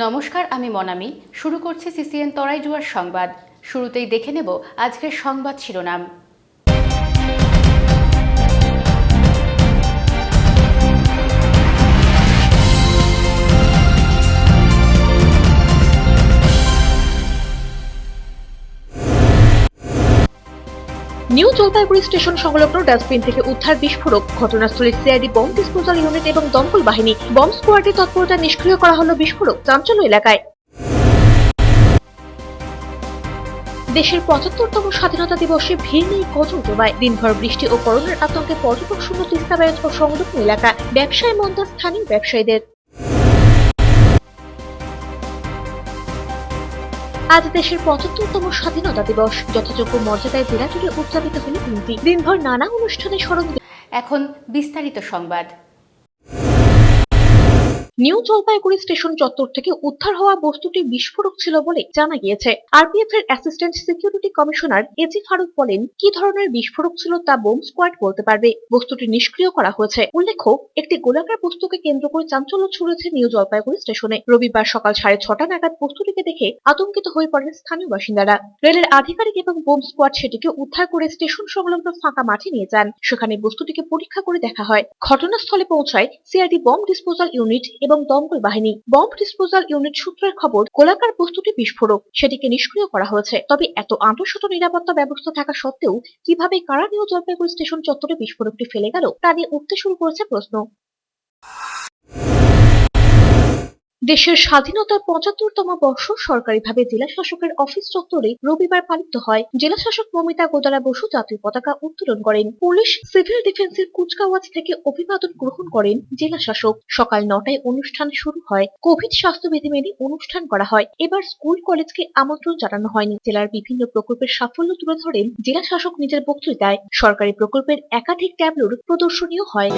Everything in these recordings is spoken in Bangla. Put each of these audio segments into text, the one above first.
নমস্কার, আমি মনামি। শুরু করছি সিসিএন তরাই জুয়ার সংবাদ। শুরুতেই দেখে নেব আজকের সংবাদ শিরোনাম। নিউ জলপাইগুড়ি স্টেশন সংলগ্ন ডাস্টবিন থেকে উদ্ধার বিস্ফোরক। ঘটনাস্থলে সিআইডি বম্ব ডিসপোজাল ইউনিট এবং দমকল বাহিনী বম্ব স্কোয়াডের তৎপরতা নিষ্ক্রিয় করা হলো বিস্ফোরক। চাঞ্চল্য এলাকায়। দেশের ৭৫তম স্বাধীনতা দিবসে ভিড় নেই কজলডোবায়। দিনভর বৃষ্টি ও করোনার আতঙ্কে পর্যটক শূন্য তিস্তা ব্যারেজ ও সংলগ্ন এলাকা। ব্যবসায় মন্দা স্থানীয় ব্যবসায়ীদের। আজ দেশের ৭৫তম স্বাধীনতা দিবস যথাযোগ্য মর্যাদায় জেলা জুড়ে উদযাপিত হল দিনটি। দিনভর নানা অনুষ্ঠানে স্মরণ। এখন বিস্তারিত সংবাদ। নিউ জলপাইগুড়ি স্টেশন চত্বর থেকে উদ্ধার হওয়া বস্তুটি বিস্ফোরক ছিল বলে জানা গিয়েছে। আরপিএফ এর assistant security commissioner AG Faruk বলেন, কি ধরনের বিস্ফোরক ছিল তা বোম স্কোয়াড বলতে পারবে। বস্তুটি নিষ্ক্রিয় করা হয়েছে। উল্লেখ্য, একটি গোলাকার বস্তুকে কেন্দ্র করে চাঞ্চল্য ছড়িয়েছে নিউ জলপাইগুড়ি স্টেশনে। রবিবার সকাল 6:30 নাগাদ বস্তুটিকে দেখে আতঙ্কিত হয়ে পড়েন স্থানীয় বাসিন্দারা। রেলের আধিকারিক এবং বোম স্কোয়াড সেটিকে উদ্ধার করে স্টেশন সংলগ্ন ফাঁকা মাঠে নিয়ে যান। সেখানে বস্তুটিকে পরীক্ষা করে দেখা হয়। ঘটনাস্থলে পৌঁছায় সিআইডি বম্ব ডিসপোজাল ইউনিট এবং দমকল বাহিনী। বম্ব ডিসপোজাল ইউনিট সূত্রের খবর, গোলাকার বস্তুটি বিস্ফোরক, সেটিকে নিষ্ক্রিয় করা হয়েছে। তবে এত আন্তঃশত নিরাপত্তা ব্যবস্থা থাকা সত্ত্বেও কিভাবে কারা নিউ জলপাইগুড়ি স্টেশন চত্বরে বিস্ফোরকটি ফেলে গেল তা নিয়ে উঠতে শুরু করেছে প্রশ্ন। দেশের স্বাধীনতার ৭৫তম বর্ষ সরকারিভাবে জেলা শাসকের অফিস চত্বরে রবিবার পালিত হয়। জেলা শাসক মমিতা গোদারা বসু জাতীয় পতাকা উত্তোলন করেন। পুলিশ, সিভিল ডিফেন্সের কুচকাওয়াজ থেকে অভিবাদন গ্রহণ করেন জেলা শাসক। সকাল ৯টায় অনুষ্ঠান শুরু হয়। কোভিড স্বাস্থ্যবিধি মেনে অনুষ্ঠান করা হয়। এবার স্কুল কলেজকে আমন্ত্রণ জানানো হয়নি। জেলার বিভিন্ন প্রকল্পের সাফল্য তুলে ধরেন জেলা শাসক নিজের বক্তৃতায়। সরকারি প্রকল্পের একাধিক ট্যাবলোর প্রদর্শনীয় হয়।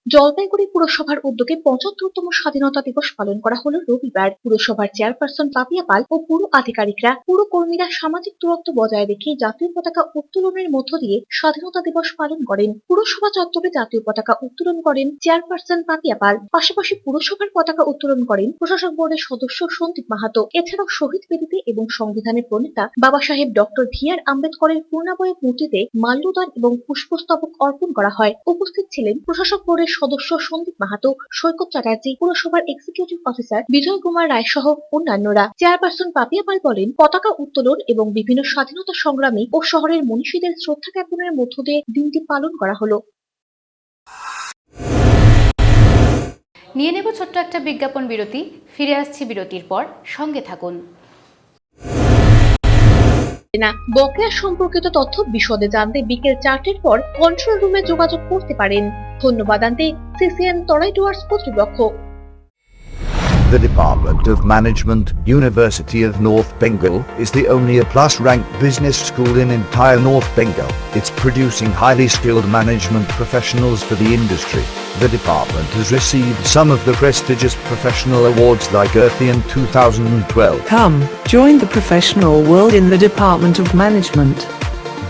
জলপাইগুড়ি পুরসভার উদ্যোগে ৭৫তম স্বাধীনতা দিবস পালন করা হলো রবিবার। পুরসভার চেয়ারপারসন পাপিয়া পাল ও পুর আধিকারিকরা, পুর কর্মীরা সামাজিক দূরত্ব বজায় রেখে জাতীয় পতাকা উত্তোলনের মধ্য দিয়ে স্বাধীনতা দিবস পালন করেন। পুরসভা চত্বরে জাতীয় পতাকা উত্তোলন করেন চেয়ারপারসন পাপিয়া পাল। পাশাপাশি পুরসভার পতাকা উত্তোলন করেন প্রশাসক বোর্ডের সদস্য সন্দীপ মাহাতো। এছাড়াও শহীদ বেদিতে এবং সংবিধানের প্রণেতা বাবা সাহেব ডক্টর ভি.আর. আম্বেদকরের পূর্ণাবয়ব মূর্তিতে মাল্যদান এবং পুষ্পস্তবক অর্পণ করা হয়। উপস্থিত ছিলেন প্রশাসক বোর্ডের সদস্য সন্দীপ মাহাতো, সৈকত চ্যাটার্জি, পুরসভার এক্সিকিউটিভ অফিসার বিজয় কুমার রায় সহ অন্যান্যরা। চেয়ারপারসন পাপিয়া পাল বলেন, পতাকা উত্তোলন এবং বিভিন্ন স্বাধীনতা সংগ্রামী ও শহরের মনীষীদের শ্রদ্ধা জ্ঞাপনের মধ্য দিয়ে দিনটি পালন করা হলো। নিয়ে নেব ছোট্ট একটা বিজ্ঞাপন বিরতি। ফিরে আসছি বিরতির পর, সঙ্গে থাকুন। বকেয়া সম্পর্কিত তথ্য বিশদে জানতে বিকেল 4টের পর কন্ট্রোল রুমে যোগাযোগ করতে পারেন। ধন্যবাদ আনতে সিসিএন তরাই ডুয়ার্স কর্তৃপক্ষ। The Department of Management, University of North Bengal is the only A+-ranked business school in entire North Bengal. It's producing highly skilled management professionals for the industry. The department has received some of the prestigious professional awards like Earthian 2012. Come, join the professional world in the Department of Management.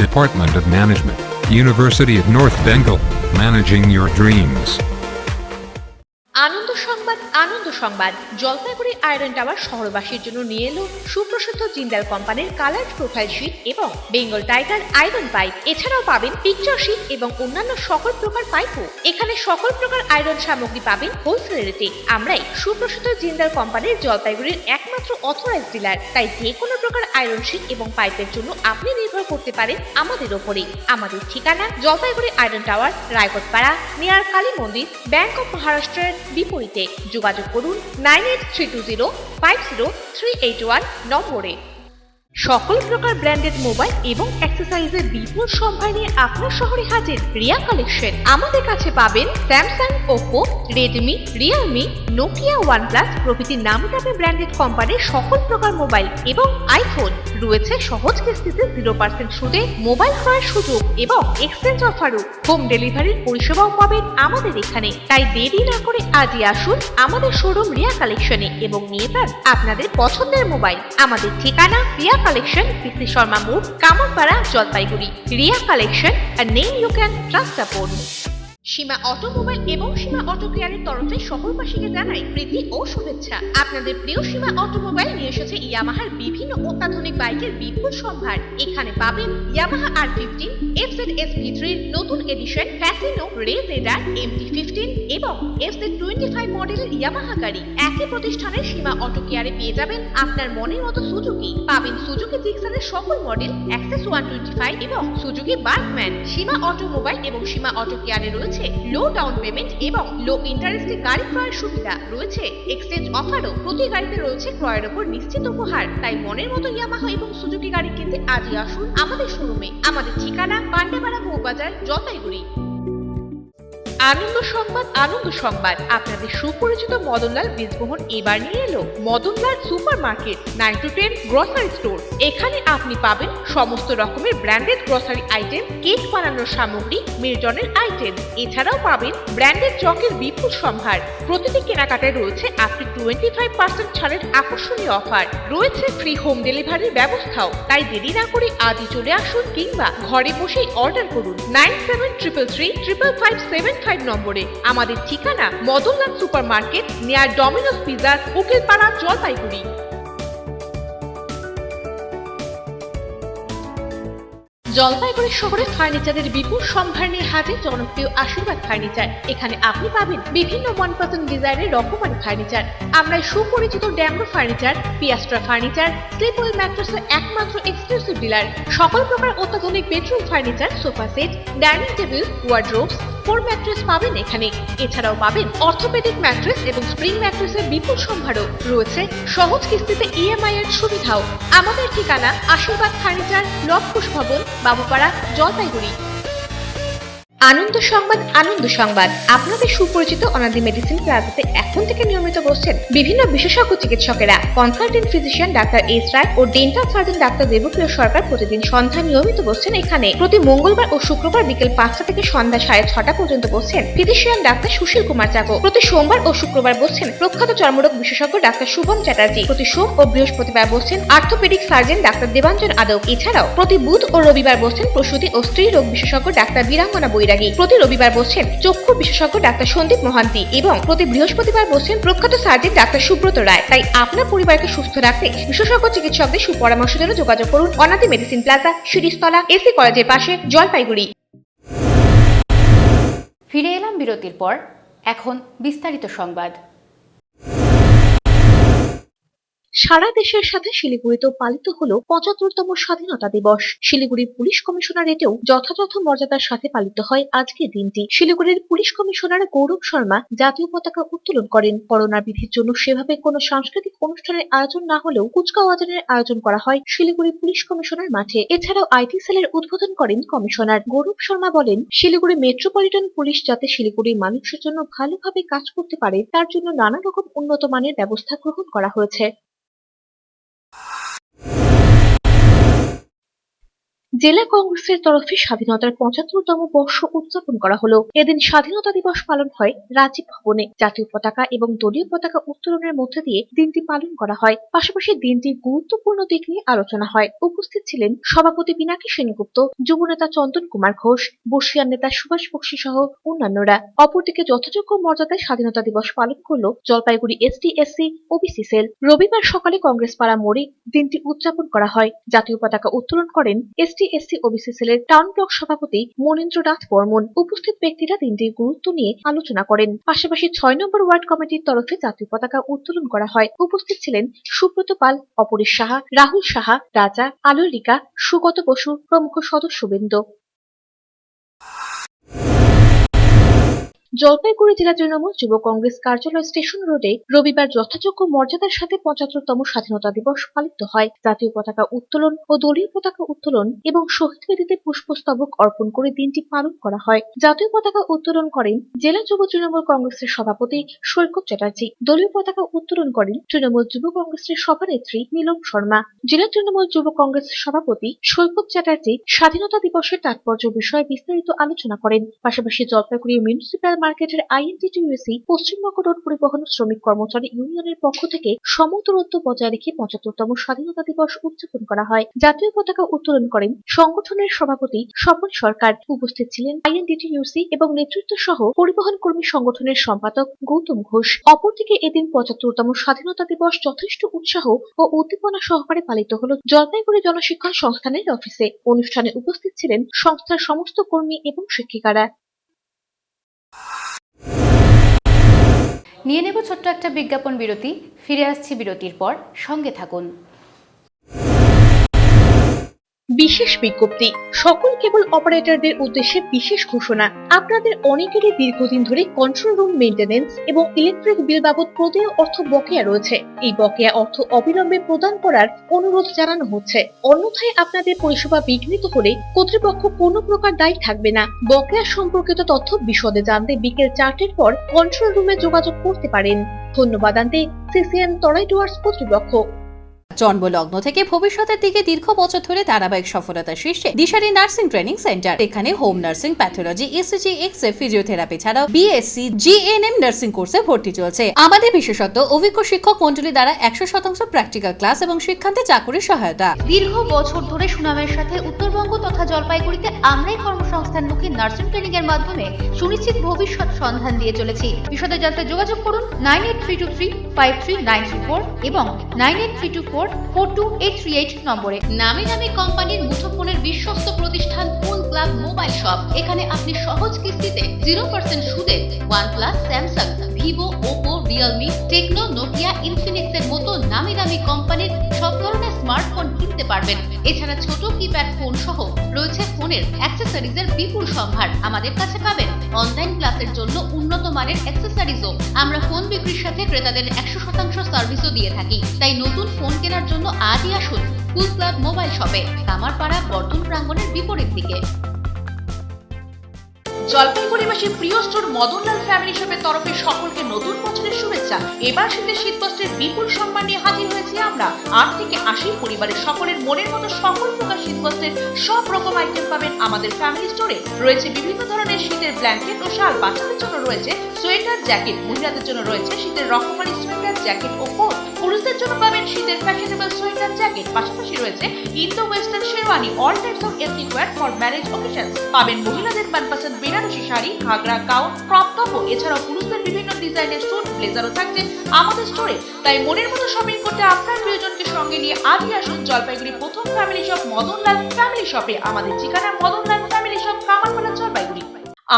Department of Management, University of North Bengal, managing your dreams. আনন্দ সংবাদ, আনন্দ সংবাদ। জলপাইগুড়ি আয়রন টাওয়ার শহরবাসীর জন্য নিয়ে এলো সুপ্রসিদ্ধ জিন্দাল কোম্পানির কালার প্রোফাইল শীট এবং বেঙ্গল টাইগার আয়রন পাইপ। এছাড়াও পাবেন পিকচার শীট এবং অন্যান্য সকল প্রকার পাইপও। এখানে সকল প্রকার আয়রন সামগ্রী পাবেন হোলসেল রেটে। আমরাই সুপ্রসিদ্ধ জিন্দাল কোম্পানির জলপাইগুড়ির একমাত্র অথরাইজড ডিলার। তাই যে কোনো প্রকার আয়রন শীট এবং পাইপের জন্য আপনি নির্ভর করতে পারেন আমাদের ওপরে। আমাদের ঠিকানা Jalpaiguri iron tower, Raikotpara, near Kali Mandir, bank of মহারাষ্ট্রের বিপরীতে। যোগাযোগ করুন 9832050381 নম্বরে। সকল প্রকার ব্র্যান্ডেড মোবাইল এবং অ্যাক্সেসরিজের বিপুল সম্ভার নিয়ে আপনার শহরে হাজির রিয়া কালেকশন। আমাদের কাছে পাবেন Samsung, Oppo, Redmi, Realme, Nokia, OnePlus প্রভৃতি নামি দামি ব্র্যান্ডেড কোম্পানির সকল প্রকার মোবাইল এবং আইফোন। রয়েছে সহজ কিস্তিতে 0% সুদে মোবাইল ক্রয়ের সুযোগ এবং এক্সচেঞ্জ অফারও। হোম ডেলিভারির পরিষেবাও পাবেন আমাদের এখানে। তাই দেরি না করে আজই আসুন আমাদের শোরুম রিয়া কালেকশনে এবং নিয়ে যান আপনাদের পছন্দের মোবাইল। আমাদের ঠিকানা রিয়া কালেকশন, পিসি শর্মা মোড়, Kamarpara, Jalpaiguri. Riya collection, a name you can trust upon। Seema automobile এবং সীমা অটো কেয়ারের তরফে শহরবাসীকে জানাই প্রীতি ও শুভেচ্ছা। আপনাদের প্রিয় সীমা অটোমোবাইল নিয়ে এসেছে ইয়ামাহার বিভিন্ন অত্যাধুনিক বাইকের বিপুল সম্ভার। এখানে পাবেন ইয়ামাহা R15, FZS V3 নতুন এডিশন, ফ্যাসিনো, রেজেডার, MT15 এবং FZ25 মডেলের ইয়ামাহা গাড়ি। একই প্রতিষ্ঠানের সীমা অটো কেয়ারে পেয়ে যাবেন আপনার মনের মতো সুজুকি। পাবেন সুজুকি জিক্সারের সকল মডেল, অ্যাক্সেস 125 এবং সুজুকি বার্কম্যান। সীমা অটোমোবাইল এবং সীমা অটো কেয়ারে রয়েছে লো ডাউন পেমেন্ট এবং লো ইন্টারেস্টে গাড়ি ক্রয়ের সুবিধা। রয়েছে এক্সচেঞ্জ অফারও। প্রতি গাড়িতে রয়েছে ক্রয়ের উপর নিশ্চিত উপহার। তাই মনের মতো ইয়ামাহা এবং সুজুকি গাড়ি কিনতে আজই আসুন আমাদের শোরুমে। আমাদের ঠিকানা পান্ডাপাড়া বউবাজার, জলপাইগুড়ি। আনন্দ সংবাদ, আনন্দ সংবাদ। আপনাদের সুপরিচিত মদনলাল বীজমোহন এবার নিয়ে এলো Madanlal super market 9 to 10 grocery store. এখানে আপনি পাবেন সমস্ত রকমের ব্র্যান্ডেড গ্রসারি আইটেম, কেক বানানোর সামগ্রী, মিল্টনের আইটেম। এছাড়াও পাবেন ব্র্যান্ডেড চকের বিপুল সম্ভার। প্রতিটি কেনাকাটায় রয়েছে আপ টু 25% ছাড়ের আকর্ষণীয় অফার। রয়েছে ফ্রি হোম ডেলিভারির ব্যবস্থাও। তাই দেরি না করে আজই চলে আসুন কিংবা ঘরে বসেই অর্ডার করুন 97333557 নম্বরে। আমাদের ঠিকানা Madanlal super market near Domino's pizza, Ukilpara, Jalpaiguri. Jalpaiguri শহরে ফার্নিচারের বিপুল সম্ভার নিয়ে হাজির জনপ্রিয় আশীর্বাদ ফার্নিচার। এখানে আপনি পাবেন বিভিন্ন মনপসন্দ ডিজাইনের রকমারি ফার্নিচার। আমরা সুপরিচিত Damro furniture, Piastra furniture, Sleepwell ম্যাট্রেসের একমাত্র এক্সক্লুসিভ ডিলার। সকল প্রকার অত্যাধুনিক bedroom furniture, sofa set, dining table, wardrobes, four mattress পাবেন এখানে। এছাড়াও পাবেন অর্থোপেডিক ম্যাট্রেস এবং স্প্রিং ম্যাট্রেসের বিপুল সম্ভারও। রয়েছে সহজ কিস্তিতে EMI এর সুবিধাও। আমাদের ঠিকানা আশীর্বাদ ফার্নিচার, লবকুশ ভবন, বাবুপাড়া, জলপাইগুড়ি। আনন্দ সংবাদ, আনন্দ সংবাদ। আপনাদের সুপরিচিত অনাদি মেডিসিন প্লাজাতে এখন থেকে নিয়মিত বসছেন বিভিন্ন বিশেষজ্ঞ চিকিৎসকেরা। কনসালটেন্ট ফিজিশিয়ান ডাক্তার এস রায় ও ডেন্টাল সার্জন ডাক্তার দেবপ্রিয় সরকার প্রতিদিন সন্ধ্যা নিয়মিত বসছেন এখানে। প্রতি মঙ্গলবার ও শুক্রবার বিকেল 5টা থেকে সন্ধ্যা 6:30 পর্যন্ত বসছেন ফিজিশিয়ান ডাক্তার সুশীল কুমার চাকো। প্রতি সোমবার ও শুক্রবার বসছেন প্রখ্যাত চর্মরোগ বিশেষজ্ঞ ডাক্তার শুভম চ্যাটার্জি। প্রতি সোম ও বৃহস্পতিবার বসছেন orthopaedic surgeon doctor Debanjan Adak. এছাড়াও প্রতি বুধ ও রবিবার বসছেন প্রসূতি ও স্ত্রী রোগ বিশেষজ্ঞ ডাক্তার বীরাঙ্গনা বৈরাগী। প্রতি রবিবার বসছেন চক্ষু বিশেষজ্ঞ ডাক্তার সন্দীপ মহান্তি এবং প্রতি বৃহস্পতিবার বসছেন প্রখ্যাত সার্জন ডাক্তার সুব্রত রায়। তাই আপনার পরিবারকে সুস্থ রাখতে বিশেষজ্ঞ চিকিৎসকদের সুপরামর্শের জন্য যোগাযোগ করুন অনাদি মেডিসিন প্লাজা, শিরিষতলা, এসি কলেজের পাশে, জলপাইগুড়ি। ফিরে এলাম বিরতির পর। এখন বিস্তারিত সংবাদ। সারা দেশের সাথে শিলিগুড়িতেও পালিত হলো 75তম স্বাধীনতা দিবস। শিলিগুড়ির পুলিশ কমিশনারেটেও যথাযথ মর্যাদার সাথে পালিত হয় আজকের দিনটি। শিলিগুড়ির পুলিশ কমিশনার গৌরব শর্মা জাতীয় পতাকা উত্তোলন করেন। করোনা বিধির জন্য সেভাবে কোনো সাংস্কৃতিক অনুষ্ঠানের আয়োজন না হলেও কুচকাওয়াজের আয়োজন করা হয় শিলিগুড়ি পুলিশ কমিশনার মাঠে। এছাড়াও আইটি সেলের উদ্বোধন করেন কমিশনার। গৌরব শর্মা বলেন, শিলিগুড়ি মেট্রোপলিটন পুলিশ যাতে শিলিগুড়ির মানুষের জন্য ভালোভাবে কাজ করতে পারে তার জন্য নানা রকম উন্নত মানের ব্যবস্থা গ্রহণ করা হয়েছে। জেলা কংগ্রেসের তরফে স্বাধীনতার 75তম বর্ষ উদযাপন করা হলো। এদিন স্বাধীনতা দিবস পালন হয় রাজীব ভবনে। জাতীয় পতাকা এবং দলীয় পতাকা উত্তোলনের মধ্যে দিয়ে দিনটি পালন করা হয়। পাশাপাশি দিনটির গুরুত্বপূর্ণ দিক নিয়ে আলোচনা হয়। উপস্থিত ছিলেন সভাপতি পিনাকি সেনগুপ্ত, যুবনেতা চন্দন কুমার ঘোষ, বর্ষিয়ান নেতা সুভাষ বক্সী সহ অন্যান্যরা। অপরদিকে যথাযোগ্য মর্যাদায় স্বাধীনতা দিবস পালন করল জলপাইগুড়ি ST/SC OBC সেল। রবিবার সকালে কংগ্রেস পাড়া মোড়ে দিনটি উদযাপন করা হয়। জাতীয় পতাকা উত্তোলন করেন ST/SC OBC সেলের টাউন ব্লক সভাপতি মনীন্দ্রনাথ বর্মন। উপস্থিত ব্যক্তিরা দিনটির গুরুত্ব নিয়ে আলোচনা করেন। পাশাপাশি 6 নম্বর ওয়ার্ড কমিটির তরফে জাতীয় পতাকা উত্তোলন করা হয়। উপস্থিত ছিলেন সুব্রত পাল, অপরেশ সাহা, রাহুল সাহা, রাজা, আলোলিকা, সুগত বসু প্রমুখ সদস্যবৃন্দ। জলপাইগুড়ি জেলা তৃণমূল যুব কংগ্রেস কার্যালয় স্টেশন রোডে রবিবার যথাযোগ্য মর্যাদার সাথে 75তম স্বাধীনতা দিবস পালিত হয়। জাতীয় পতাকা উত্তোলন ও দলীয় পতাকা উত্তোলন এবং শহীদ বেদিতে পুষ্পস্তবক অর্পণ করে দিনটি পালন করা হয়। জাতীয় পতাকা উত্তোলন করেন জেলা যুব তৃণমূল কংগ্রেসের সভাপতি সৈকত চ্যাটার্জি। দলীয় পতাকা উত্তোলন করেন তৃণমূল যুব কংগ্রেসের সভানেত্রী নীলম শর্মা। জেলা তৃণমূল যুব কংগ্রেসের সভাপতি সৈকত চ্যাটার্জি স্বাধীনতা দিবসের তাৎপর্য বিষয়ে বিস্তারিত আলোচনা করেন। পাশাপাশি জলপাইগুড়ি মিউনিসিপ্যাল মার্কেটের আইএনটিটিইউসি পশ্চিমবঙ্গ রোড পরিবহন শ্রমিক কর্মচারী ইউনিয়নের পক্ষ থেকে সমদূরত্ব বজায় রেখে 75তম স্বাধীনতা দিবস উদযাপন করা হয়। জাতীয় পতাকা উত্তোলন করেন সংগঠনের সভাপতি স্বপন সরকার। উপস্থিত ছিলেন আইএনটিটিইউসি এবং নেতৃত্ব সহ পরিবহন কর্মী সংগঠনের সম্পাদক গৌতম ঘোষ। অপরদিকে এদিন 75তম স্বাধীনতা দিবস যথেষ্ট উৎসাহ ও উদ্দীপনা সহকারে পালিত হলো জলপাইগুড়ি জনশিক্ষণ সংস্থানের অফিসে। অনুষ্ঠানে উপস্থিত ছিলেন সংস্থার সমস্ত কর্মী এবং শিক্ষিকারা। নিয়ে নেব ছোট্ট একটা বিজ্ঞাপন বিরতি। ফিরে আসছি বিরতির পর, সঙ্গে থাকুন। বিশেষ বিজ্ঞপ্তি, সকল কেবল অপারেটরদের উদ্দেশ্যে বিশেষ ঘোষণা। আপনাদের অনেকেরই দীর্ঘদিন ধরে কন্ট্রোল রুম মেইনটেনেন্স এবং ইলেকট্রিক বিল বাবদ প্রদেয় অর্থ বকেয়া রয়েছে। এই বকেয়া অর্থ অবিলম্বে প্রদান করার অনুরোধ জানানো হচ্ছে। অন্যথায় আপনাদের পরিষেবা বিঘ্নিত হলে কর্তৃপক্ষ কোনো প্রকার দায়ী থাকবে না। বকেয়া সম্পর্কিত তথ্য বিশদে জানতে বিকেল 4টের পর কন্ট্রোল রুমে যোগাযোগ করতে পারেন। ধন্যবাদ জানাতে সিসিএন তরাই ডুয়ার্স কর্তৃপক্ষ। জন্মলগ্ন থেকে ভবিষ্যতের দিকে দীর্ঘ বছর ধরে ধারাবাহিক সফলতার শীর্ষে দিশারি নার্সিং ট্রেনিং সেন্টার। এখানে home nursing, pathology, ECG, X-ray, physiotherapy ছাড়াও বিএসসি, জিএনএম নার্সিং কোর্সে ভর্তি চলছে। আমাদের বিশেষত্ব অভিজ্ঞ শিক্ষক মন্ডলী দ্বারা 100% প্র্যাকটিক্যাল ক্লাস এবং শিক্ষান্তে চাকুরির সহায়তা। দীর্ঘ বছর ধরে সুনামের সাথে উত্তরবঙ্গ তথা জলপাইগুড়িতে আমরাই কর্মসংস্থানমুখী নার্সিং ট্রেনিং এর মাধ্যমে সুনিশ্চিত ভবিষ্যৎ সন্ধান দিয়ে চলেছি। বিশদে জানতে যোগাযোগ করুন 9832353934 এবং 9832442838 নম্বরে। নামি দামি কোম্পানির মুঠোফোনের বিশ্বস্ত প্রতিষ্ঠান কুল ক্লাব মোবাইল শপ। এখানে আপনি সহজ কিস্তিতে 0% সুদে OnePlus, Samsung, Vivo, Oppo, Realme, Tecno, Nokia, Infinix এর মতো নামি দামি কোম্পানির সব ধরনের স্মার্টফোন কিনতে পারবেন। এছাড়া ছোট কিপ্যাড ফোন সহ রয়েছে ফোনের অ্যাক্সেসরিজের বিপুল সম্ভার। আমাদের কাছে পাবেন অনলাইন ক্লাসের জন্য উন্নত মানের অ্যাক্সেসরিজও। আমরা ফোন বিক্রির সাথে ক্রেতাদের 100% সার্ভিসও দিয়ে থাকি। তাই নতুন ফোন কেনার জন্য আজই আসুন কুল ক্লাব মোবাইল শপে, কামারপাড়া বর্ধন প্রাঙ্গণের বিপরীত দিকে। জলপাইগুড়িবাসীর প্রিয় স্টোর মদনলাল ফ্যামিলি শপের তরফে সকলকে নতুন বছরের শুভেচ্ছা। এবার শীতের শীতবস্ত্রের বিপুল সম্মান নিয়ে হাজির হয়েছি আমরা। 8 থেকে 80 পরিবারের সকলের মনের মতো সকল প্রকার শীতবস্ত্রের সব রকম আইটেম পাবেন আমাদের ফ্যামিলি স্টোরে। রয়েছে বিভিন্ন ধরনের শীতের ব্ল্যাঙ্কেট ও শাল, বাচ্চাদের জন্য রয়েছে সোয়েটার, জ্যাকেট, মহিলাদের জন্য রয়েছে শীতের রকমারি সোয়েটার, জ্যাকেট ও কোট, পুরুষদের জন্য পাবেন শীতের ফ্যাশনেবল সোয়েটার, জ্যাকেট। পাশাপাশি রয়েছে Indo western sherwani, all types of ethnic wire for marriage occasions. পাবেন মহিলাদের 1% বেনারসি শাড়ি, ঘাগরা, গাউন, ক্রপ টপ ও এছাড়াও পুরুষদের বিভিন্ন ডিজাইনের স্যুট, ব্লেজারও থাকছে আমাদের স্টোরে। তাই মনের মতো শপিং করতে আপনার প্রিয়জনকে সঙ্গে নিয়ে আজই আসুন জলপাইগুড়ি প্রথম ফ্যামিলি শপ মদনলাল ফ্যামিলি শপে। আমাদের ঠিকানা মদনলাল ফ্যামিলি শপ, কামারপাড়া, জলপাইগুড়ি।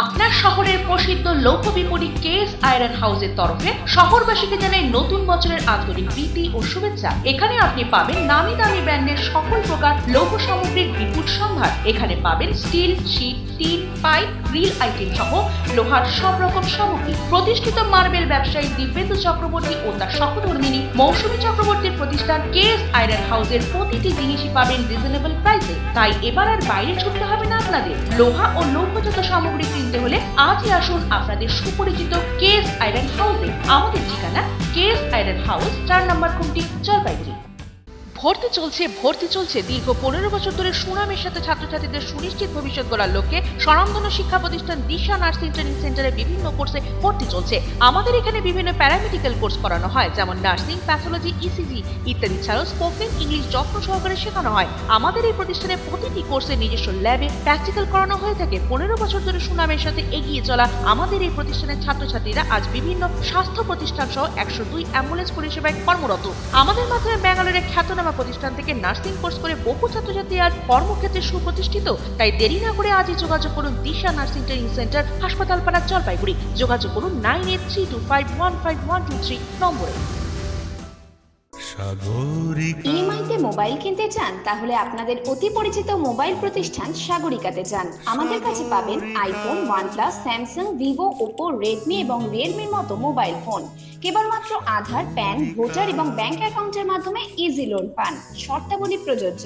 আপনার শহরের প্রসিদ্ধ লৌহ বিপণী কেএস আয়রন হাউসের তরফে শহরবাসীকে জানাই নতুন বছরের আন্তরিক প্রীতি ও শুভেচ্ছা। এখানে আপনি পাবেন নামি দামি ব্র্যান্ডের সকল প্রকার লৌহ সামগ্রীর বিপুল সম্ভার। এখানে পাবেন steel, sheet, tin, pipe, grill item সহ লোহার সব রকম সামগ্রী। প্রতিষ্ঠিত মার্বেল ব্যবসায়ী দিব্যেন্দু চক্রবর্তী ও তার সহধর্মিনী মৌসুমী চক্রবর্তীর প্রতিষ্ঠান কেএস আয়রন হাউসের প্রতিটি জিনিসই পাবেন রিজনেবল প্রাইসে। তাই এবার আর বাইরে ছুটতে হবে না আপনাদের। লোহা ও লৌহজাত সামগ্রী কিনতে হলে আজই আসুন আপনাদের সুপরিচিত কেএস আয়রন হাউসে। আমাদের ঠিকানা কেএস আয়রন হাউস, 4 নম্বর খুঁটি, জলপাইগুড়ি। ভর্তি চলছে দীর্ঘ 15 বছর ধরে সুনামের সাথে ছাত্রছাত্রীদের সুনিশ্চিত ভবিষ্যৎ গড়ার লক্ষ্যে স্বনামধন্য শিক্ষা প্রতিষ্ঠান দিশা নার্সিং ট্রেনিং সেন্টারে বিভিন্ন কোর্সে ভর্তি চলছে। আমাদের এখানে বিভিন্ন প্যারামেডিক্যাল কোর্স করানো হয়, যেমন নার্সিং, প্যাথোলজি, ইসিজি ইত্যাদি ছাড়াও স্পোকেন ইংলিশ যত্ন সহকারে শেখানো হয়। আমাদের এই প্রতিষ্ঠানে প্রতিটি কোর্সে নিজস্ব ল্যাবে প্র্যাকটিক্যাল করানো হয়ে থাকে। 15 বছর ধরে সুনামের সাথে এগিয়ে চলা আমাদের এই প্রতিষ্ঠানের ছাত্রছাত্রীরা আজ বিভিন্ন স্বাস্থ্য প্রতিষ্ঠান সহ 102 অ্যাম্বুলেন্স পরিষেবায় কর্মরত। আমাদের মাধ্যমে ব্যাঙ্গালোরের খ্যাতনামা প্রতিষ্ঠান থেকে নার্সিং কোর্স করে বহু ছাত্রছাত্রী আজ কর্মক্ষেত্রে সুপ্রতিষ্ঠিত। তাই দেরি না করে আজই যোগাযোগ করুন দিশা নার্সিং ট্রেনিং সেন্টার, হাসপাতালপাড়া, জলপাইগুড়ি। যোগাযোগ করুন 9832515123 নম্বরে। ইএমআইতে মোবাইল কিনতে চান? তাহলে আপনাদের অতি পরিচিত মোবাইল প্রতিষ্ঠান সাগরিকাতে যান। আমাদের কাছে পাবেন iPhone, OnePlus, Samsung, Vivo, Oppo, Redmi এবং রিয়েলমির মতো মোবাইল ফোন। কেবলমাত্র আধার, প্যান, ভোটার এবং ব্যাংক অ্যাকাউন্টের মাধ্যমে ইজি লোন পান। শর্তাবলী প্রযোজ্য।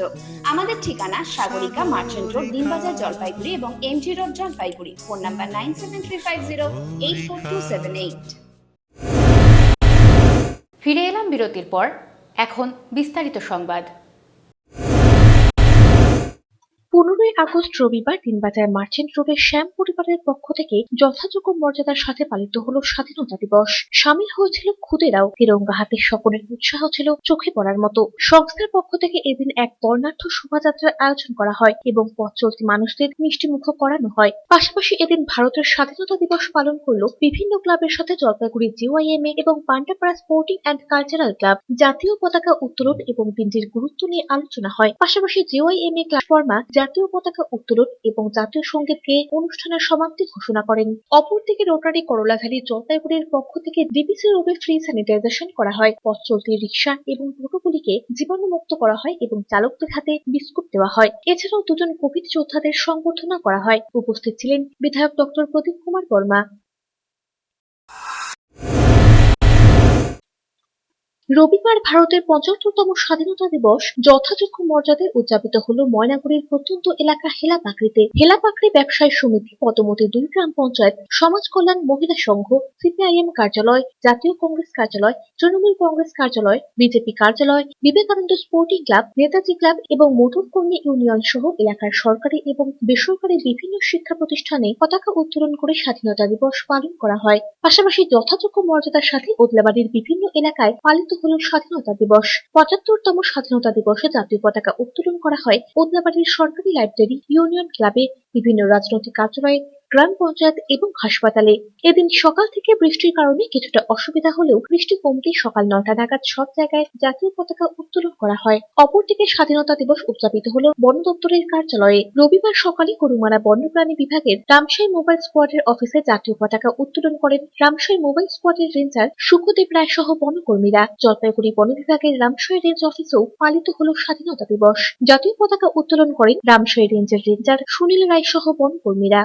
আমাদের ঠিকানা সাগরিকা, মার্চেন্ট রোড, দিনবাজার, জলপাইগুড়ি এবং MG road, Jalpaiguri. Phone number 9735084278। ফিরে এলাম বিরতির পর। এখন বিস্তারিত সংবাদ। 15ই আগস্ট রবিবার দিনবাজার মার্চেন্ট রোডের শ্যাম পরিবারের পক্ষ থেকে যথাযোগ্য মর্যাদার সাথে পালিত হলো স্বাধীনতা দিবস। সামিল হয়েছিল খুদেরাও। তিরঙ্গা হাতে সকলের উৎসাহ ছিল চোখে পড়ার মতো। সংস্থার পক্ষ থেকে এদিন এক বর্ণাঢ্য শোভাযাত্রার আয়োজন করা হয় এবং পথ চলতি মানুষদের মিষ্টিমুখ করানো হয়। পাশাপাশি এদিন ভারতের স্বাধীনতা দিবস পালন করলো বিভিন্ন ক্লাবের সাথে জলপাইগুড়ি জিওআইএমএ এবং Pandapara sporting and cultural club. জাতীয় পতাকা উত্তোলন এবং দিনটির গুরুত্ব নিয়ে আলোচনা হয়। পাশাপাশি জিওআইএমএ ক্লাব ফর্মা জাতীয় পতাকা উত্তোলন এবং জাতীয় সঙ্গীত গেয়ে অনুষ্ঠানের সমাপ্তি ঘোষণা করেন। অপরদিকে রোটারি করলাভ্যালি জলপাইগুড়ির পক্ষ থেকে ডিবিসি রোডে ফ্রি স্যানিটাইজেশন করা হয়। পথ চলতি রিক্সা এবং টোটোগুলিকে জীবাণুমুক্ত করা হয় এবং চালকদের হাতে বিস্কুট দেওয়া হয়। এছাড়াও দুজন কোভিড যোদ্ধাদের সংবর্ধনা করা হয়। উপস্থিত ছিলেন বিধায়ক ডক্টর প্রদীপ কুমার বর্মা। রবিবার ভারতের 75তম স্বাধীনতা দিবস যথাযোগ্য মর্যাদায় উদযাপিত হল ময়নাগুড়ির প্রত্যন্ত এলাকা হেলাপাকড়িতে। হেলাপাকড়ি ব্যবসায়ী সমিতি, পদমতি 2 গ্রাম পঞ্চায়েত, সমাজ কল্যাণ মহিলা সংঘ, সিপিআইএম কার্যালয়, জাতীয় কংগ্রেস কার্যালয়, তৃণমূল কংগ্রেস কার্যালয়, বিজেপি কার্যালয়, Vivekananda sporting club, Netaji club এবং মোটর কর্মী ইউনিয়ন সহ এলাকার সরকারি এবং বেসরকারি বিভিন্ন শিক্ষা প্রতিষ্ঠানে পতাকা উত্তোলন করে স্বাধীনতা দিবস পালন করা হয়। পাশাপাশি যথাযোগ্য মর্যাদার সাথে ওদলাবাড়ির বিভিন্ন এলাকায় পালিত হলো স্বাধীনতা দিবস। 75তম স্বাধীনতা দিবসে জাতীয় পতাকা উত্তোলন করা হয় ওদলাবাড়ির সরকারি লাইব্রেরি, ইউনিয়ন ক্লাবে, বিভিন্ন রাজনৈতিক কার্যালয়ে, গ্রাম পঞ্চায়েত এবং হাসপাতালে। এদিন সকাল থেকে বৃষ্টির কারণে কিছুটা অসুবিধা হলেও বৃষ্টি কমতেই সকাল 9টা নাগাদ সব জায়গায় জাতীয় পতাকা উত্তোলন করা হয়। অপরদিকে স্বাধীনতা দিবস উদযাপিত হলো বন দপ্তরের কার্যালয়ে। রবিবার সকালে গরুমারা বন্যপ্রাণী বিভাগের রামশাই মোবাইল স্কোয়াডের অফিসে জাতীয় পতাকা উত্তোলন করেন রামশাই মোবাইল স্কোয়াডের রেঞ্জার সুখদেব রায় সহ বনকর্মীরা। জলপাইগুড়ি বন বিভাগের রামশাই রেঞ্জ অফিসেও পালিত হলো স্বাধীনতা দিবস। জাতীয় পতাকা উত্তোলন করেন রামশাই রেঞ্জের রেঞ্জার সুনীল রায় সহ বনকর্মীরা।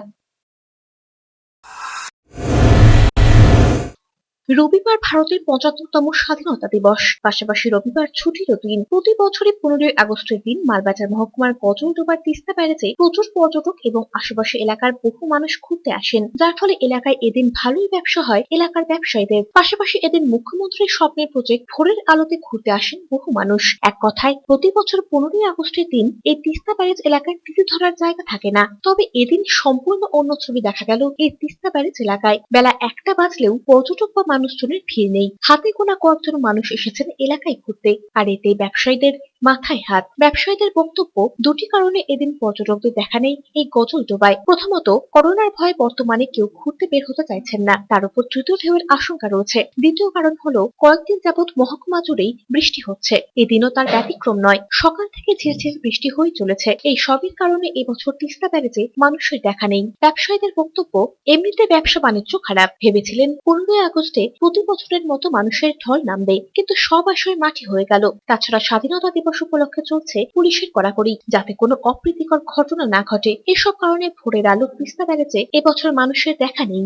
রবিবার ভারতের 75তম স্বাধীনতা দিবস। পাশাপাশি রবিবার ছুটির দিন। প্রতি বছরই 15ই আগস্টের দিন মালবাজার মহকুমার গজলডোবার তিস্তা ব্যারেজে প্রচুর পর্যটক এবং আশেপাশে এলাকার বহু মানুষ ঘুরতে আসেন, যার ফলে এলাকায় এদিন ভালোই ব্যবসা হয় এলাকার ব্যবসায়ীদের। পাশাপাশি এদিন মুখ্যমন্ত্রীর স্বপ্নের প্রজেক্ট ভোরের আলোতে ঘুরতে আসেন বহু মানুষ। এক কথায় প্রতি বছর 15ই আগস্টের দিন এই তিস্তা ব্যারেজ এলাকায় তীর ধরার জায়গা থাকে না। তবে এদিন সম্পূর্ণ অন্য ছবি দেখা গেল এই তিস্তা ব্যারেজ এলাকায়। বেলা 1টা বাজলেও পর্যটক বা মানুষজনের ভিড় নেই। হাতে গোনা কয়েকজন মানুষ এসেছেন এলাকায় ঘুরতে, আর এতে ব্যবসায়ীদের মাথায় হাত। ব্যবসায়ীদের বক্তব্য, দুটি কারণে এদিন পর্যটকদের দেখা নেই এই গজলডোবায়। প্রথমত, করোনার ভয়ে বর্তমানে কেউ ঘুরতে বের হতে চাইছেন না, তার উপর তৃতীয় ঢেউয়ের আশঙ্কা রয়েছে। দ্বিতীয় কারণ হলো কয়েকদিন যাবৎ মহকুমা জুড়েই বৃষ্টি হচ্ছে, এদিনও তার ব্যতিক্রম নয়। সকাল থেকে ঝিরঝির বৃষ্টি হয়ে চলেছে। এই সবই কারণে এবছর তিস্তা ব্যারেজে মানুষের দেখা নেই। ব্যবসায়ীদের বক্তব্য, এমনিতে ব্যবসা বাণিজ্য খারাপ। ভেবেছিলেন 15ই আগস্টে প্রতি বছরের মতো মানুষের ঢল নামবে, কিন্তু সব আশয় মাটি হয়ে গেল। তাছাড়া স্বাধীনতা দিবস উপলক্ষে চলছে পুলিশের কড়াকড়ি, যাতে কোনো অপ্রীতিকর ঘটনা না ঘটে। এসব কারণে ভোরের আলো তিস্তা ব্যারেজে এবছর মানুষের দেখা নেই।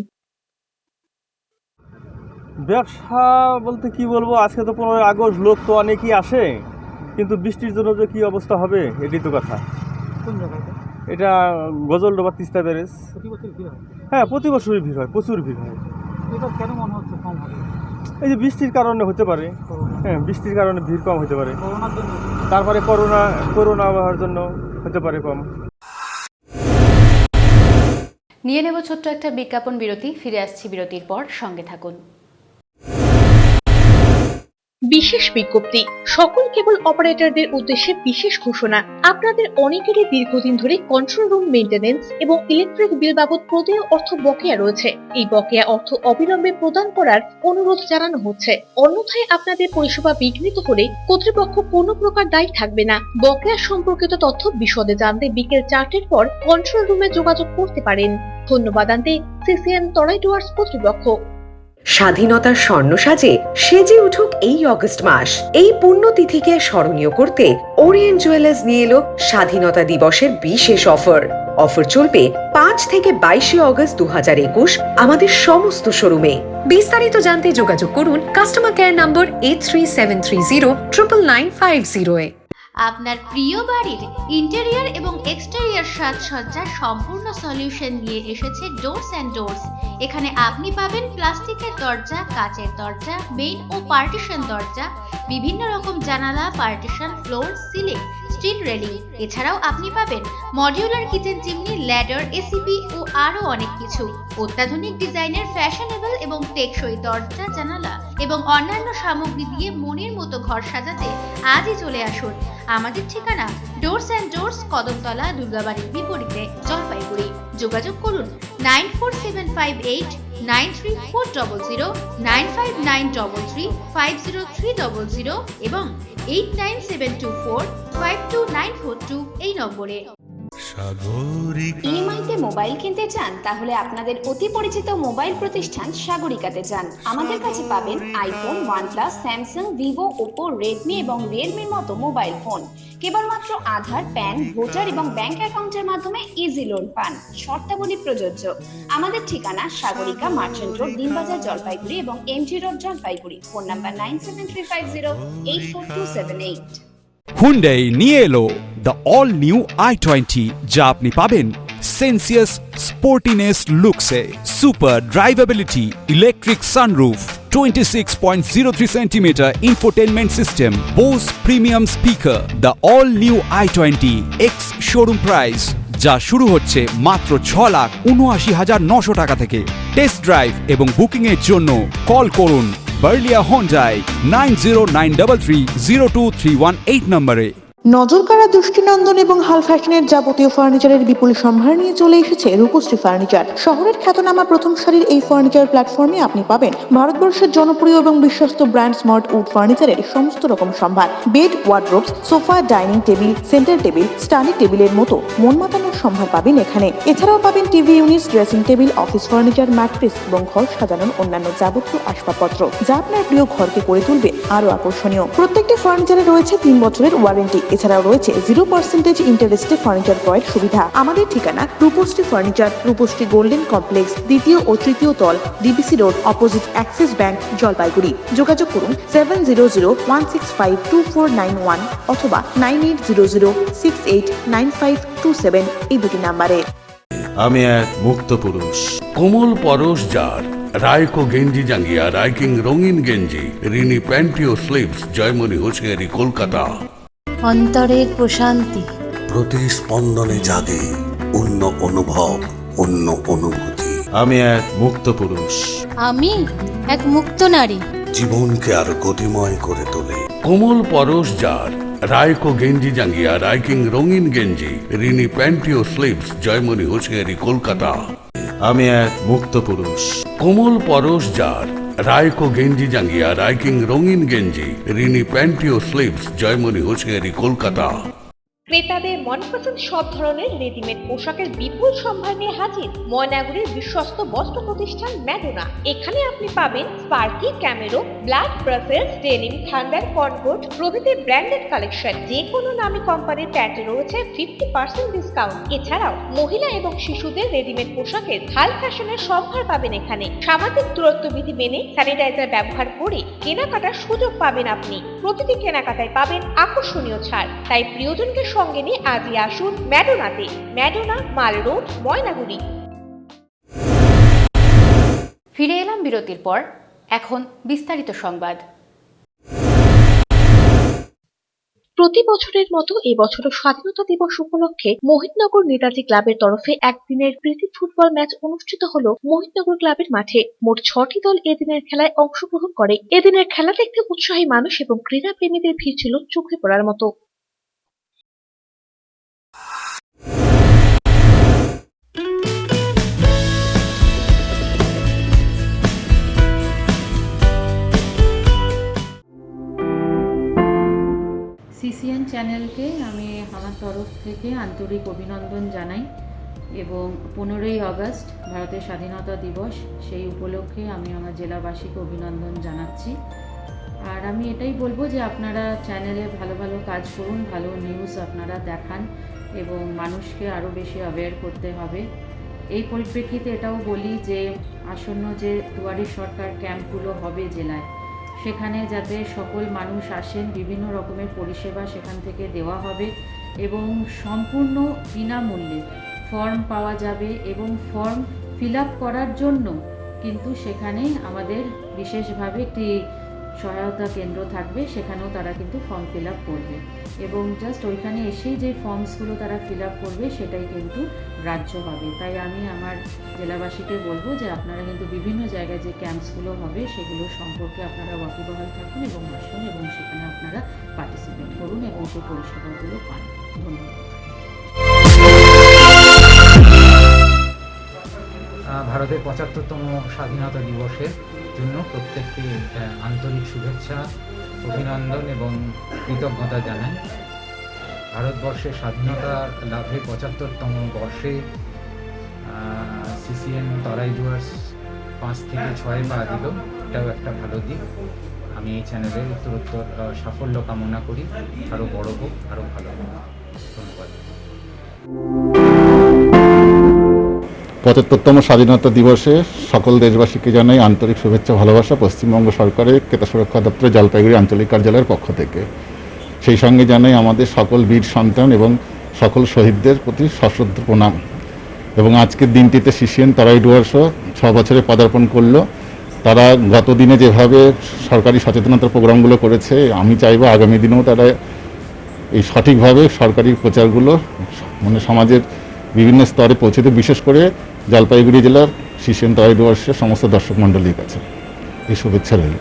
ব্যবসা বলতে কি বলবো, আজকে তো 15ই আগস্ট, লোক তো অনেকই আসে, কিন্তু বৃষ্টির জন্য যে কি অবস্থা হবে এটাই তো কথা। কোন জায়গায় এটা গজলডোবা তিস্তা ব্যারেজ। প্রতি বছর ভিড় হয়? হ্যাঁ, প্রতি বছরই ভিড় হয়, প্রচুর ভিড় হয়। এবার কেন মনে হচ্ছে কম হবে? এই যে বৃষ্টির কারণে হতে পারে। করোনা। হ্যাঁ, বৃষ্টির কারণে ভিড় কম হতে পারে। করোনার জন্য। তারপরে করোনা আবহাওয়ার জন্য হতে পারে কম। নিয়ে নেব ছোট্ট একটা বিজ্ঞাপন বিরতি। ফিরে আসছি বিরতির পর, সঙ্গে থাকুন। বিশেষ বিজ্ঞপ্তি, সকল কেবল অপারেটরদের উদ্দেশ্যে বিশেষ ঘোষণা। আপনাদের অনেকেরই দীর্ঘদিন ধরে কন্ট্রোল রুম মেইনটেনেন্স এবং ইলেকট্রিক বিল বাবদ প্রদেয় অর্থ বকেয়া রয়েছে। এই বকেয়া অর্থ অবিলম্বে প্রদান করার অনুরোধ জানানো হচ্ছে। অন্যথায় আপনাদের পরিষেবা বিঘ্নিত হলে কর্তৃপক্ষ কোনো প্রকার দায়ী থাকবে না। বকেয়া সম্পর্কিত তথ্য বিশদে জানতে বিকেল 4টের পর কন্ট্রোল রুমে যোগাযোগ করতে পারেন। ধন্যবাদ আনতে সিসিএন তরাই ডুয়ার্স কর্তৃপক্ষ। স্বাধীনতার স্বর্ণ সাজে সেজে উঠুক এই অগস্ট মাস। এই পুণ্যতিথিকে স্মরণীয় করতে ওরিয়েন্ট জুয়েলার্স নিয়ে এলো স্বাধীনতা দিবসের বিশেষ অফার। অফার চলবে 5 থেকে 22 অগস্ট 2021 আমাদের সমস্ত শোরুমে। বিস্তারিত জানতে যোগাযোগ করুন কাস্টমার কেয়ার নম্বর 8373099950 এ। আপনার প্রিয় বাড়ির ইন্টেরিয়র এবং এক্সটেরিয়র সাজসজ্জার সম্পূর্ণ সলিউশন নিয়ে এসেছে ডোরস অ্যান্ড ডোরস। এখানে আপনি পাবেন প্লাস্টিকের দরজা, কাচের দরজা, মেইন ও পার্টিশন দরজা, বিভিন্ন রকম জানালা, partition, floor, ceiling, steel railing. এছাড়াও আপনি পাবেন modular kitchen chimney, ladder, ACP ও আরো অনেক কিছু। অত্যাধুনিক ডিজাইনের ফ্যাশনেবল এবং টেকসই দরজা, জানালা এবং অন্যান্য সামগ্রী দিয়ে মনের মতো ঘর সাজাতে আজই চলে আসুন। আমাদের ঠিকানা ডোরস অ্যান্ড ডোরস, কদমতলা, দুর্গাবাড়ির বিপরীতে, জলপাইগুড়ি। যোগাযোগ করুন 9475893400, 9593350300 এবং 8972452942 এই নম্বরে। ইএমআইতে মোবাইল কিনতে চান? তাহলে আপনাদের অতি পরিচিত মোবাইল প্রতিষ্ঠান সাগরিকাতে যান। আমাদের কাছে পাবেন iPhone, OnePlus, Samsung, Vivo, Oppo, Redmi এবং রিয়েলমির মতো মোবাইল ফোন। কেবলমাত্র আধার, প্যান, ভোটার এবং ব্যাংক অ্যাকাউন্টের মাধ্যমে ইজি লোন পান। শর্তাবলী প্রযোজ্য। আমাদের ঠিকানা সাগরিকা, মার্চেন্ট রোড, দিনবাজার, জলপাইগুড়ি এবং MG road, Jalpaiguri. Phone number 9735084278। Hyundai নিয়ে এলো দ্য অল নিউ i20, যা আপনি পাবেন সেন্সিয়াস স্পোর্টিনেস লুকসে। Super drivability, electric sunroof, 26.03 centimetre infotainment system, Bose premium speaker. The all new i20 ex showroom price, যা শুরু হচ্ছে মাত্র 6,79,900 টাকা থেকে। টেস্ট ড্রাইভ এবং বুকিং এর জন্য কল করুন বার্লিয়া হোন্ডাই 9093302318 নম্বরে। নজরকাড়া দৃষ্টিনন্দন এবং হাল ফ্যাশনের যাবতীয় ফার্নিচারের বিপুল সম্ভার নিয়ে চলে এসেছে রূপশ্রী ফার্নিচার। শহরের খ্যাতনামা প্রথম সারির এই ফার্নিচার প্ল্যাটফর্মে আপনি পাবেন ভারতবর্ষের জনপ্রিয় এবং বিশ্বস্ত ব্র্যান্ড স্মার্ট উড ফার্নিচারের সমস্ত রকম সম্ভার। Bed, wardrobes, sofa, dining table, centre table, study টেবিলের মতো মন মাতানোর সম্ভার পাবেন এখানে। এছাড়াও পাবেন TV unit, dressing table, office furniture, mattress এবং ঘর সাজানোর অন্যান্য যাবতীয় আসবাবপত্র, যা আপনার প্রিয় ঘরকে করে তুলবে আরো আকর্ষণীয়। প্রত্যেকটি ফার্নিচারে রয়েছে 3 বছরের ওয়ারেন্টি। এছাড়াও রয়েছে 0% ইন্টারেস্টে ফার্নিচার ক্রয়ের সুবিধা। আমাদের ঠিকানা Rupashree furniture, Rupashree golden complex, 2য় ও 3য় তল, DBC road, opposite Axis bank, Jalpaiguri. যোগাযোগ করুন 7001652491 অথবা 9800689527 এই দুটি নাম্বারে। আমি এক মুক্ত পুরুষ, কোমল পরশ যার, রায়কো গেঞ্জি জাঙ্গিয়া, রাইকিং রঙিন গেঞ্জি, রিনি প্যান্টি ও স্লিভস, জয়মণি হোসিয়ারি, কলকাতা। অন্তরের প্রশান্তি, প্রতি স্পন্দনে জাগে অন্য অনুভব, অন্য অনুভূতি। আমি এক মুক্ত পুরুষ, আমি এক মুক্ত নারী। জীবনকে আরো গতিময় করে তোলে। কোমল পরশ যার, রায়কো গেঞ্জি জাঙ্গিয়া, রাইকিং রঙিন গেঞ্জি, রিনি প্যান্টি ও স্লিভস, জয়মণি হোসিয়ারি, কলকাতা। আমি এক মুক্ত পুরুষ, কোমল পরশ যার, রায়কো গেঞ্জি জাঙ্গিয়া, রাইকিং রঙিন গেঞ্জি, রিনি প্যান্টি ও স্লিভস, জয়মণি হোসিয়ারি, কলকাতা। ক্রেতাদের মনপসন্দ সব ধরনের রেডিমেড পোশাকের বিপুল সম্ভার নিয়ে হাজির ময়নাগুড়ির বিশ্বস্ত বস্ত্র প্রতিষ্ঠান ম্যাডোনা। এখানে আপনি পাবেন Sparky, Camero, black, Brussels, denim, Thunder, Concorde প্রভৃতি ব্র্যান্ডেড কালেকশন। যে কোনো নামী কোম্পানির প্যান্টে রয়েছে 50% ডিসকাউন্ট। এছাড়াও মহিলা এবং শিশুদের রেডিমেড পোশাকের হাল ফ্যাশনের সম্ভার পাবেন এখানে। সামাজিক দূরত্ব বিধি মেনে স্যানিটাইজার ব্যবহার করে কেনাকাটার সুযোগ পাবেন আপনি। প্রতিটি কেনাকাটায় পাবেন আকর্ষণীয় ছাড়। তাই প্রিয়জনকে সঙ্গে নিয়ে আজই আসুন ম্যাডোনাতে। ম্যাডোনা, মাল রোড, ময়নাগুড়ি। ফিরে এলাম বিরতির পর। এখন বিস্তারিত সংবাদ। প্রতি বছরের মতো এবছরও স্বাধীনতা দিবস উপলক্ষে মোহিতনগর নেতাজি ক্লাবের তরফে একদিনের প্রীতি ফুটবল ম্যাচ অনুষ্ঠিত হলো মোহিতনগর ক্লাবের মাঠে। মোট 6টি দল এদিনের খেলায় অংশগ্রহণ করে। এদিনের খেলা দেখতে উৎসাহী মানুষ এবং ক্রীড়া প্রেমীদের ভিড় ছিল চোখে পড়ার মতো। সিসিএন চ্যানেলকে আমি আমার তরফ থেকে আন্তরিক অভিনন্দন জানাই এবং 15ই আগস্ট ভারতের স্বাধীনতা দিবস, সেই উপলক্ষে আমি আমার জেলাবাসীকে অভিনন্দন জানাচ্ছি। আর আমি এটাই বলবো যে আপনারা চ্যানেলে ভালো ভালো কাজ করুন, ভালো নিউজ আপনারা দেখান এবং মানুষকে আরও বেশি অ্যাওয়্যার করতে হবে। এই পরিপ্রেক্ষিতে এটাও বলি যে আসন্ন যে দুয়ারে সরকার ক্যাম্পগুলো হবে জেলায়, সেখানে যাতে সকল মানুষ আসেন, বিভিন্ন রকমের পরিষেবা সেখান থেকে দেওয়া হবে এবং সম্পূর্ণ বিনামূল্যে ফর্ম পাওয়া যাবে এবং ফর্ম ফিল আপ করার জন্য কিন্তু সেখানে আমাদের বিশেষভাবে একটি সহায়তা কেন্দ্র থাকবে, সেখানেও তারা কিন্তু ফর্ম ফিল আপ করবে এবং জাস্ট ওইখানে এসেই যে ফর্মসগুলো তারা ফিল আপ করবে সেটাই কিন্তু গ্রাহ্য হবে। তাই আমি আমার জেলাবাসীকে বলবো যে আপনারা কিন্তু বিভিন্ন জায়গায় যে ক্যাম্পসগুলো হবে সেগুলো সম্পর্কে আপনারা ওয়াকিবহাল থাকুন এবং আসুন এবং সেখানে আপনারা পার্টিসিপেট করুন এবং সেই পরিষেবাগুলো পান। ধন্যবাদ। ভারতের ৭৫তম স্বাধীনতা দিবসের জন্য প্রত্যেককে আন্তরিক শুভেচ্ছা, অভিনন্দন এবং কৃতজ্ঞতা জানাই। ভারতবর্ষের স্বাধীনতা লাভের ৭৫তম বর্ষে সিসিএন তরাই ডুয়ার্স ৫ থেকে ৬ পা দিল, এটাও একটা ভালো দিক। আমি এই চ্যানেলের উত্তরোত্তর সাফল্য কামনা করি, আরও বড় হোক, আরও ভালো হোক। ধন্যবাদ। ৭৫তম স্বাধীনতা দিবসে সকল দেশবাসীকে জানাই আন্তরিক শুভেচ্ছা ভালোবাসা পশ্চিমবঙ্গ সরকারের ক্রেতা সুরক্ষা দপ্তরের জলপাইগুড়ি আঞ্চলিক কার্যালয়ের পক্ষ থেকে। সেই সঙ্গে জানাই আমাদের সকল বীর সন্তান এবং সকল শহীদদের প্রতি সশ্রদ্ধ প্রণাম। এবং আজকের দিনটিতে সিসিএন তরাই ডুয়ার্সও ৬ বছরে পদার্পণ করলো। তারা গত দিনে যেভাবে সরকারি সচেতনতার প্রোগ্রামগুলো করেছে, আমি চাইবো আগামী দিনেও তারা এই সঠিকভাবে সরকারি প্রচারগুলো মানে সমাজের বিভিন্ন স্তরে পৌঁছে দেবে, বিশেষ করে জলপাইগুড়ি জেলার সিসিএন তরাই ডুয়ার্সের সমস্ত দর্শক মণ্ডলীর কাছে এই শুভেচ্ছা রইল।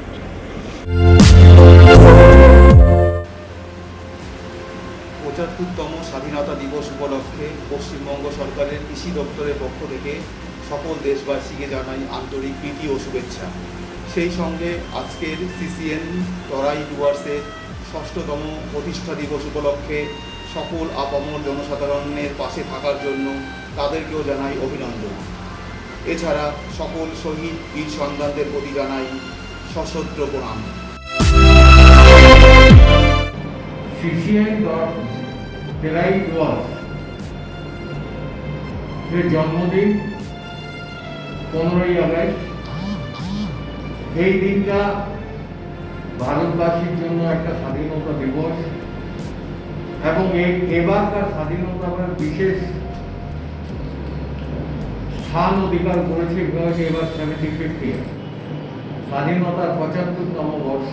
৭৫তম স্বাধীনতা দিবস উপলক্ষে পশ্চিমবঙ্গ সরকারের কৃষি দপ্তরের পক্ষ থেকে সকল দেশবাসীকে জানাই আন্তরিক প্রীতি ও শুভেচ্ছা। সেই সঙ্গে আজকের সিসিএন তরাই ডুয়ার্সের ৬ষ্ঠতম প্রতিষ্ঠা দিবস উপলক্ষে সকল আপামর জনসাধারণের পাশে থাকার জন্য তাদেরকেও জানাই অভিনন্দন। এছাড়া সকল শহীদ বীর সন্তানদের প্রতি জানাই সশ্রদ্ধ প্রণাম। সিসিএন তরাই ডুয়ার্স এর জন্মদিন 15ই আগস্ট। এই দিনটা ভারতবাসীর জন্য একটা স্বাধীনতা দিবস এবং এবারকার স্বাধীনতার বিশেষ স্থান অধিকার করেছে বিকজ এবার 75 ইয়ার স্বাধীনতার ৭৫তম বর্ষ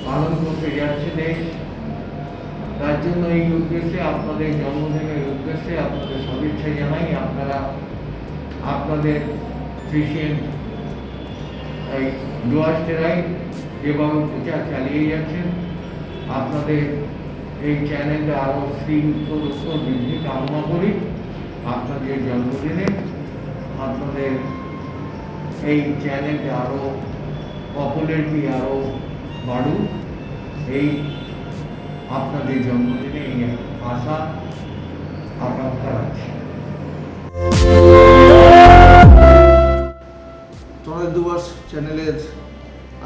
পালন করতে যাচ্ছে দেশ। তার জন্য এই উদ্দেশ্যে আপনাদের জন্মদিনের উদ্দেশ্যে আপনাদের শুভেচ্ছা জানাই। আপনারা আপনাদের সিসিএন এই ডুয়ার্সেরাই যেভাবে প্রচার চালিয়ে যাচ্ছেন, আপনাদের এই চ্যানেলটা আরও শৃঙ্খল বৃদ্ধি কামনা করি। আপনাদের জন্মদিনে আপনাদের এই চ্যানেলটা আরও পপুলারিটি আরও বাড়ুক, এই আপনাদের জন্মদিনে এই আশা আকাঙ্ক্ষা রাখছি। তরাই ডুয়ার্স চ্যানেলের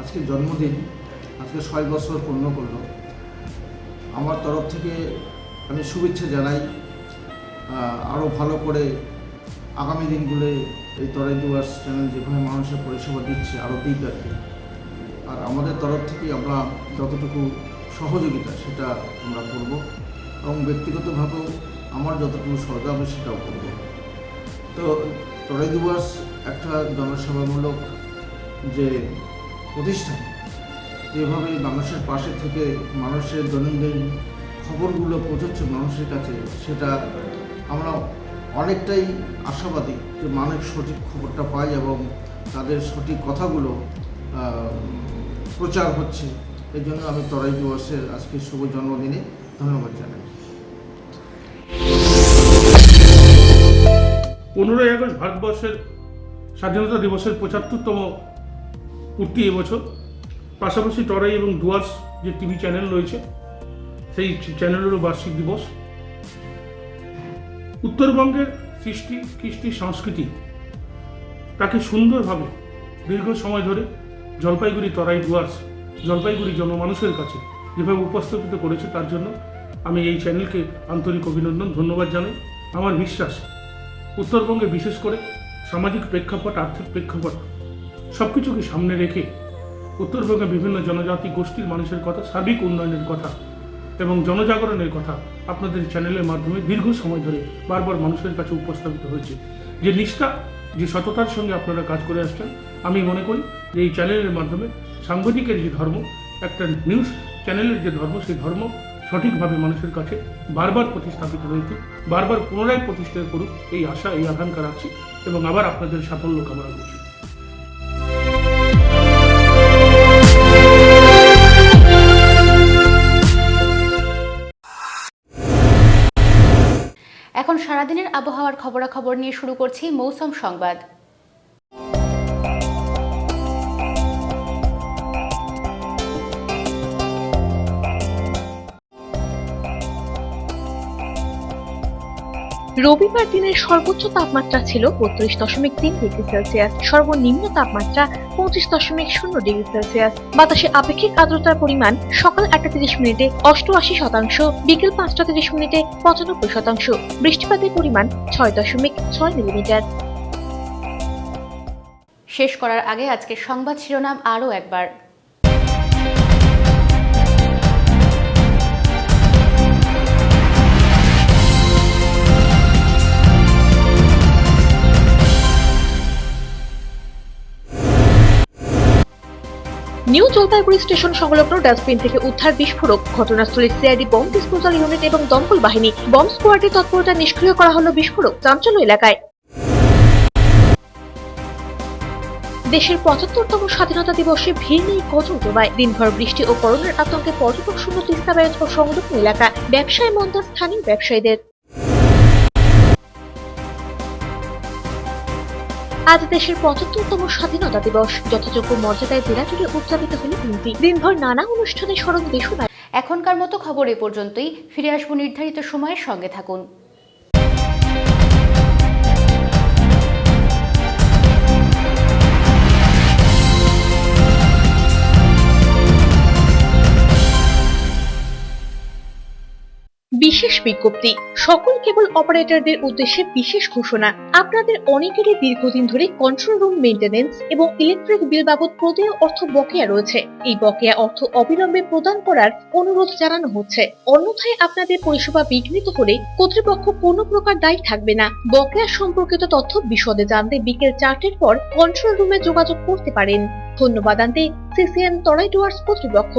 আজকে জন্মদিন, আজকে ৬ বছর পূর্ণ করলো। আমার তরফ থেকে আমি শুভেচ্ছা জানাই। আরও ভালো করে আগামী দিনগুলো এই তরাই ডুয়ার্স চ্যানেল যেভাবে মানুষের পরিষেবা দিচ্ছে আরও দিক আর কি। আর আমাদের তরফ থেকে আমরা যতটুকু সহযোগিতা সেটা আমরা করব এবং ব্যক্তিগতভাবেও আমার যতটুকু সহযোগিতা হবে সেটাও করব। তো তরাই ডুয়ার্স একটা জনসেবামূলক যে প্রতিষ্ঠান, যেভাবে মানুষের পাশে থেকে মানুষের দৈনন্দিন খবরগুলো পৌঁছচ্ছে মানুষের কাছে, সেটা আমরা অনেকটাই আশাবাদী যে মানুষ সঠিক খবরটা পায় এবং তাদের সঠিক কথাগুলো প্রচার হচ্ছে। এই জন্য আমি তরাই ডুয়ার্সের আজকে শুভ জন্মদিনে ধন্যবাদ জানাই। 15ই আগস্ট ভারতবর্ষের স্বাধীনতা দিবসের ৭৫তম পূর্তি এবছর। পাশাপাশি তরাই এবং ডুয়ার্স যে টিভি চ্যানেল রয়েছে সেই চ্যানেলেরও বার্ষিক দিবস। উত্তরবঙ্গের সৃষ্টি কৃষ্টি সংস্কৃতি তাকে সুন্দরভাবে দীর্ঘ সময় ধরে জলপাইগুড়ি তরাই ডুয়ার্স জলপাইগুড়ি জনমানুষের কাছে যেভাবে উপস্থাপিত করেছে, তার জন্য আমি এই চ্যানেলকে আন্তরিক অভিনন্দন ধন্যবাদ জানাই। আমার বিশ্বাস উত্তরবঙ্গে বিশেষ করে সামাজিক প্রেক্ষাপট, আর্থিক প্রেক্ষাপট সব কিছুকে সামনে রেখে উত্তরবঙ্গে বিভিন্ন জনজাতি গোষ্ঠীর মানুষের কথা, সার্বিক উন্নয়নের কথা এবং জনজাগরণের কথা আপনাদের চ্যানেলের মাধ্যমে দীর্ঘ সময় ধরে বারবার মানুষের কাছে উপস্থাপিত হয়েছে। যে নিষ্ঠা যে সততার সঙ্গে আপনারা কাজ করে আসছেন, আমি মনে করি যে এই চ্যানেলের মাধ্যমে সাংবাদিকের যে ধর্ম, একটা নিউজ চ্যানেলের যে ধর্ম, সেই ধর্ম সঠিকভাবে মানুষের কাছে বারবার প্রতিস্থাপিত হয়েছে, বারবার পুনরায় প্রতিষ্ঠা করুক এই আশা, এই আকাঙ্ক্ষা রাখছি এবং আবার আপনাদের সাফল্য কামনা করছি। এখন সারাদিনের আবহাওয়ার খবরাখবর নিয়ে শুরু করছি মৌসুম সংবাদ। রবিবার দিনের সর্বোচ্চ তাপমাত্রা ছিল 32.3 ডিগ্রি সেলসিয়াস, সর্বনিম্ন তাপমাত্রা 25.0 ডিগ্রি সেলসিয়াস। বাতাসে আপেক্ষিক আর্দ্রতার পরিমাণ সকাল 8:30 মিনিটে 88%, বিকেল 5:30 মিনিটে 95%। বৃষ্টিপাতের পরিমাণ 6.6 মিলিমিটার। শেষ করার আগে আজকের সংবাদ শিরোনাম আরও একবার। নিউ জলপাইগুড়ি স্টেশন সংলগ্ন ডাস্টবিন থেকে উদ্ধার বিস্ফোরক, ঘটনাস্থলে সিআইডি বম্ব ডিসপোজাল ইউনিট এবং দমকল বাহিনী। বম্ব স্কোয়াডের তৎপরতা নিষ্ক্রিয় করা হলো বিস্ফোরক, চাঞ্চল্য এলাকায়। দেশের 75তম স্বাধীনতা দিবসে ভিড় নেই কজলডোবায়। দিনভর বৃষ্টি ও করোনার আতঙ্কে পর্যটক শূন্য তিস্তা ব্যারেজ ও সংলগ্ন এলাকা, ব্যবসায় মন্দা স্থানীয় ব্যবসায়ীদের। আজ দেশের 75তম স্বাধীনতা দিবস যথাযোগ্য মর্যাদায় জেলা জুড়ে উদযাপিত হলো দিনটি। দিনভর নানা অনুষ্ঠানে স্মরণ দেশবাসী। এখনকার মতো খবর এ পর্যন্তই। ফিরে আসবো নির্ধারিত সময়ের সঙ্গে থাকুন। বিশেষ বিজ্ঞপ্তি, সকল কেবল অপারেটরদের উদ্দেশ্যে বিশেষ ঘোষণা। আপনাদের অনেকেরই দীর্ঘদিন ধরে কন্ট্রোল রুম মেইনটেনেন্স এবং ইলেকট্রিক বিল বাবদ প্রদেয় অর্থ বকেয়া রয়েছে। এই বকেয়া অর্থ অবিলম্বে প্রদান করার অনুরোধ জানানো হচ্ছে। অন্যথায় আপনাদের পরিষেবা বিঘ্নিত হলে কর্তৃপক্ষ কোনো প্রকার দায়ী থাকবে না। বকেয়া সম্পর্কিত তথ্য বিশদে জানতে বিকেল 4টের পর কন্ট্রোল রুমে যোগাযোগ করতে পারেন। ধন্যবাদ আনতে সিসিএন তরাই ডুয়ার্স কর্তৃপক্ষ।